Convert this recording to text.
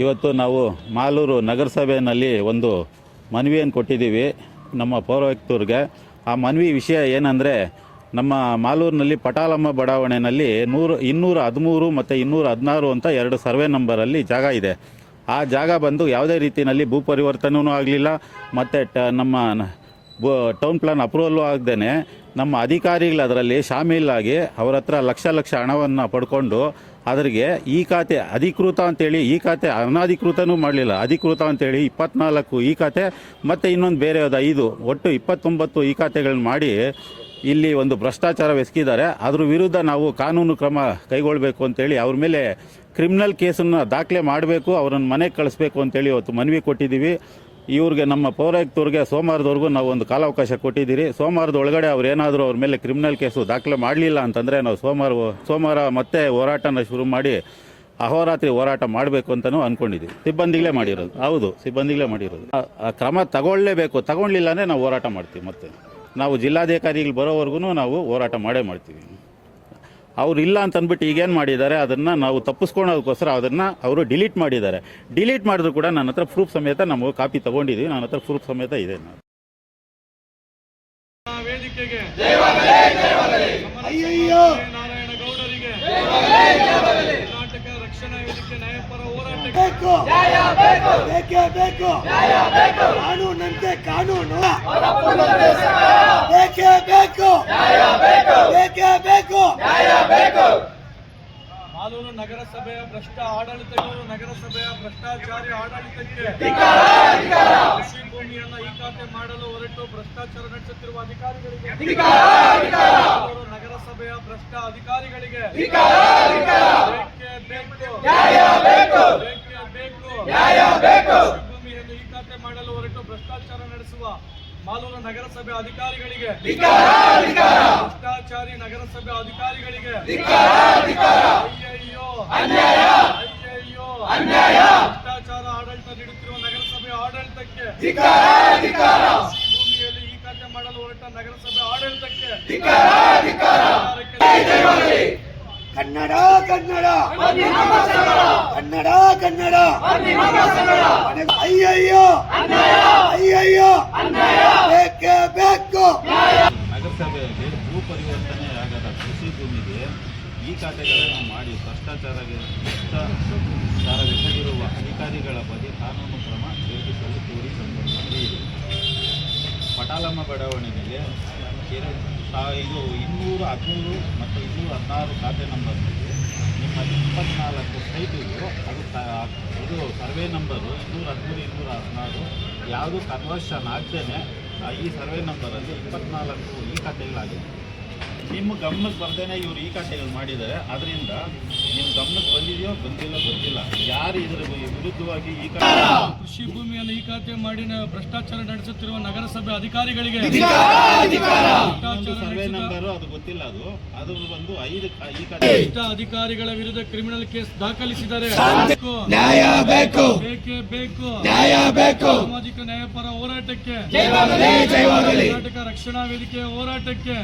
ಇವತ್ತು ನಾವು ಮಾಲೂರು ನಗರಸಭೆಯಲ್ಲಿ ಒಂದು ಮನವಿಯನ್ನು ಕೊಟ್ಟಿದ್ದೀವಿ ನಮ್ಮ ಪೌರಾಯುಕ್ತರಿಗೆ. ಆ ಮನವಿ ವಿಷಯ ಏನಂದರೆ, ನಮ್ಮ ಮಾಲೂರಿನಲ್ಲಿ ಪಟಾಲಮ್ಮ ಬಡಾವಣೆಯಲ್ಲಿ 213 ಮತ್ತು 216 ಅಂತ 2 ಸರ್ವೆ ನಂಬರಲ್ಲಿ ಜಾಗ ಇದೆ. ಆ ಜಾಗ ಬಂದು ಯಾವುದೇ ರೀತಿಯಲ್ಲಿ ಭೂ ಪರಿವರ್ತನೆಯೂ ಆಗಲಿಲ್ಲ ಮತ್ತು ನಮ್ಮ ಟೌನ್ ಪ್ಲಾನ್ ಅಪ್ರೂವಲ್ಲು ಆಗದೇ ನಮ್ಮ ಅಧಿಕಾರಿಗಳು ಅದರಲ್ಲಿ ಶಾಮೀಲಾಗಿ ಅವರ ಹತ್ರ ಲಕ್ಷ ಹಣವನ್ನು ಪಡ್ಕೊಂಡು ಅದರಿಗೆ ಈ ಖಾತೆ ಅಧಿಕೃತ ಅಂತೇಳಿ, ಈ ಖಾತೆ ಅನಧಿಕೃತನೂ ಮಾಡಲಿಲ್ಲ, ಅಧಿಕೃತ ಅಂತೇಳಿ 24 ಈ ಖಾತೆ ಮತ್ತು ಇನ್ನೊಂದು ಬೇರೆ 5 ಒಟ್ಟು 29 ಈ ಖಾತೆಗಳನ್ನ ಮಾಡಿ ಇಲ್ಲಿ ಒಂದು ಭ್ರಷ್ಟಾಚಾರ ಎಸಗಿದ್ದಾರೆ. ಅದ್ರ ವಿರುದ್ಧ ನಾವು ಕಾನೂನು ಕ್ರಮ ಕೈಗೊಳ್ಳಬೇಕು ಅಂತೇಳಿ ಅವ್ರ ಮೇಲೆ ಕ್ರಿಮಿನಲ್ ಕೇಸನ್ನು ದಾಖಲೆ ಮಾಡಬೇಕು, ಅವರನ್ನು ಮನೆಗೆ ಕಳಿಸ್ಬೇಕು ಅಂತೇಳಿ ಇವತ್ತು ಮನವಿ ಕೊಟ್ಟಿದ್ದೀವಿ. ಇವ್ರಿಗೆ ನಮ್ಮ ಪೌರಾಯುಕ್ತವ್ರಿಗೆ ಸೋಮವಾರದವರೆಗೂ ನಾವು ಒಂದು ಕಾಲಾವಕಾಶ ಕೊಟ್ಟಿದ್ದೀರಿ. ಸೋಮವಾರದ ಒಳಗಡೆ ಅವ್ರೇನಾದರೂ ಅವ್ರ ಮೇಲೆ ಕ್ರಿಮಿನಲ್ ಕೇಸು ದಾಖಲೆ ಮಾಡಲಿಲ್ಲ ಅಂತಂದರೆ ನಾವು ಸೋಮವಾರ ಮತ್ತೆ ಹೋರಾಟನ ಶುರು ಮಾಡಿ ಅಹೋರಾತ್ರಿ ಹೋರಾಟ ಮಾಡಬೇಕು ಅಂತಲೂ ಅಂದ್ಕೊಂಡಿದ್ದೀವಿ. ಸಿಬ್ಬಂದಿಗಳೇ ಮಾಡಿರೋದು. ಹೌದು, ಸಿಬ್ಬಂದಿಗಳೇ ಮಾಡಿರೋದು. ಕ್ರಮ ತಗೊಳ್ಳೇಬೇಕು, ತಗೊಳ್ಳಿಲ್ಲನೇ ನಾವು ಹೋರಾಟ ಮಾಡ್ತೀವಿ. ಮತ್ತು ನಾವು ಜಿಲ್ಲಾಧಿಕಾರಿಗಳು ಬರೋವರೆಗೂ ನಾವು ಹೋರಾಟ ಮಾಡೇ ಮಾಡ್ತೀವಿ. ಅವ್ರು ಇಲ್ಲ ಅಂತ ಅಂದ್ಬಿಟ್ಟು ಈಗೇನು ಮಾಡಿದ್ದಾರೆ, ಅದನ್ನು ನಾವು ತಪ್ಪಿಸ್ಕೊಳ್ಳೋದಕ್ಕೋಸ್ಕರ ಅದನ್ನು ಅವರು ಡಿಲೀಟ್ ಮಾಡಿದ್ದಾರೆ. ಡಿಲೀಟ್ ಮಾಡಿದ್ರು ಕೂಡ ನನ್ನ ಹತ್ರ ಪ್ರೂಫ್ ಸಮೇತ ನಮಗೆ ಕಾಪಿ ತೊಗೊಂಡಿದ್ದೀವಿ, ನನ್ನ ಹತ್ರ ಪ್ರೂಫ್ ಸಮೇತ ಇದೆ. ಕರ್ನಾಟಕ ರಕ್ಷಣಾ ವೇದಿಕೆ ನ್ಯಾಯಪರ ಹೋರಾಟಕ್ಕೆ ಕಾನೂನಂತೆ ಕಾನೂನು ಬೇಕೇ ಬೇಕು. ಮಾಲೂರು ನಗರಸಭೆಯ ಭ್ರಷ್ಟ ಆಡಳಿತಗಳು, ನಗರಸಭೆಯ ಭ್ರಷ್ಟಾಚಾರಿ ಆಡಳಿತಕ್ಕೆ ಕೃಷಿ ಭೂಮಿಯನ್ನು ಈ ಖಾತೆ ಮಾಡಲು ಹೊರಟು ಭ್ರಷ್ಟಾಚಾರ ನಡೆಸುತ್ತಿರುವ ಅಧಿಕಾರಿಗಳಿಗೆ, ಮಾಲೂರು ನಗರಸಭೆಯ ಭ್ರಷ್ಟ ಅಧಿಕಾರಿಗಳಿಗೆ ಭೂಮಿಯನ್ನು ಈ ಖಾತೆ ಮಾಡಲು ಹೊರಟು ಭ್ರಷ್ಟಾಚಾರ ನಡೆಸುವ ಮಾಲೂರು ನಗರಸಭೆ ಅಧಿಕಾರಿಗಳಿಗೆ, ಭ್ರಷ್ಟಾಚಾರಿ ನಗರಸಭೆ ಅಧಿಕಾರಿಗಳಿಗೆ ಭ್ರಷ್ಟಾಚಾರ ಆಡಳಿತ ನೀಡುತ್ತಿರುವ ನಗರಸಭೆ ಆಡಳಿತಕ್ಕೆ, ಭೂಮಿಯಲ್ಲಿ ಈ ಖಾತೆ ಮಾಡಲು ಹೊರಟ ನಗರಸಭೆ ಆಡಳಿತಕ್ಕೆ ಕನ್ನಡ ಕನ್ನಡ ಕನ್ನಡ ಕನ್ನಡ ಅಯ್ಯಯ್ಯೋ ಬೇಕೇ ಬೇಕು. ನಗರಸಭೆಯಲ್ಲಿ ಭೂ ಪರಿವರ್ತನೆ ಆಗದ ಕೃಷಿ ಭೂಮಿಗೆ ಈ ಖಾತೆಗಳನ್ನು ಮಾಡಿ ಭ್ರಷ್ಟಾಚಾರವೆಸಗಿರುವ ಅಧಿಕಾರಿಗಳ ಬಗ್ಗೆ ಕಾನೂನು ಕ್ರಮ ಜರುಗಿಸಲು ಕೋರಿ ಸಂದರ್ಭದಲ್ಲಿ ಇದೆ. ಪಟಾಲಮ್ಮ ಬಡಾವಣೆಯಲ್ಲಿ ಇದು 213 ಮತ್ತು 216 ಖಾತೆ ನಂಬರ್ನಲ್ಲಿ ನಿಮ್ಮ 24 ಸೈಟಿಗೂ ಇದು ಸರ್ವೆ ನಂಬರು 213, 216 ಯಾವುದೂ ಕನ್ವರ್ಷನ್ ಆಗದೇ ಈ ಸರ್ವೆ ನಂಬರಲ್ಲಿ 24 ಈ ಖಾತೆಗಳಾಗಿದೆ. ನಿಮ್ಮ ಗಮನಕ್ಕೆ ಬರ್ದೇನೆ ಇವರು ಈ ಖಾತೆಗಳು ಮಾಡಿದ್ದಾರೆ. ಅದರಿಂದ ನಿಮ್ಮ ಗಮನಕ್ಕೆ ಬಂದಿದೆಯೋ ಗೊತ್ತಿಲ್ಲ. ಯಾರು ಇದರ ವಿರುದ್ಧವಾಗಿ ಈ ಕೃಷಿ ಭೂಮಿಯನ್ನು ಈ ಖಾತೆ ಮಾಡಿ ಭ್ರಷ್ಟಾಚಾರ ನಡೆಸುತ್ತಿರುವ ನಗರಸಭೆ ಅಧಿಕಾರಿಗಳಿಗೆ ಸರ್ವೆ ನಂಬರು ಅದು ಗೊತ್ತಿಲ್ಲ. ಅದು ಬಂದು 5 ಈ ಖಾತೆ ಅಧಿಕಾರಿಗಳ ವಿರುದ್ಧ ಕ್ರಿಮಿನಲ್ ಕೇಸ್ ದಾಖಲಿಸಿದ್ದಾರೆ. ಬೇಕೇ ಬೇಕು. ಸಾಮಾಜಿಕ ನ್ಯಾಯಪರ ಹೋರಾಟಕ್ಕೆ, ಕರ್ನಾಟಕ ರಕ್ಷಣಾ ವೇದಿಕೆಯ ಹೋರಾಟಕ್ಕೆ